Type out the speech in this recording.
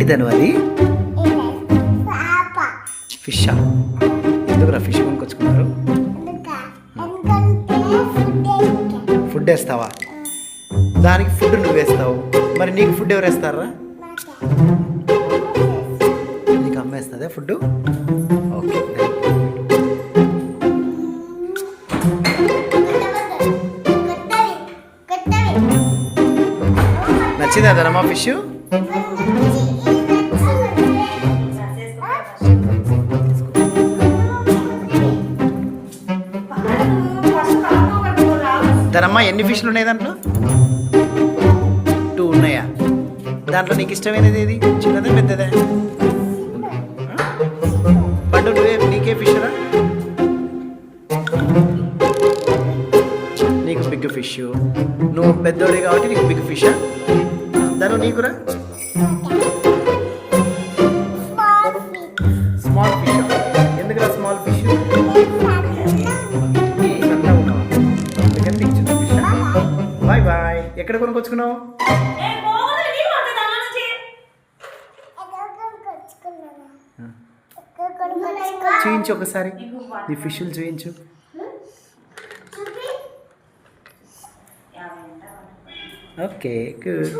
ఏంటిదను అది? ఫిషా? ఎందుకురా fish కొనుక్కొచ్చుకున్నారు? Food వేస్తావా? దానికి ఫుడ్ నువ్వు వేస్తావు, మరి నీకు ఫుడ్ ఎవరు వేస్తారా? నీకు అమ్మ వేస్తుందా ఫుడ్? ఓకే. నచ్చిందా ధనమా ఫిష్? ధనమ్మ ఎన్ని ఫిష్లు ఉన్నాయి దాంట్లో? 2 ఉన్నాయా? దాంట్లో నీకు ఇష్టమైనది ఏది? చిన్నదే పెద్దదే? పండు నీకే ఫిష్ రా? నీకు బిగ్ ఫిష్, నువ్వు పెద్దోడే కాబట్టి నీకు బిగ్ ఫిషా? దాని నీకురా స్మాల్ ఫిష్. ఎందుకురా స్మాల్ ఫిష్? Bye bye. ఎక్కడ కొనుక్కొచ్చుకున్నావు? చూయించు ఒకసారి, నీ ఫిష్లు చూయించు. Okay good.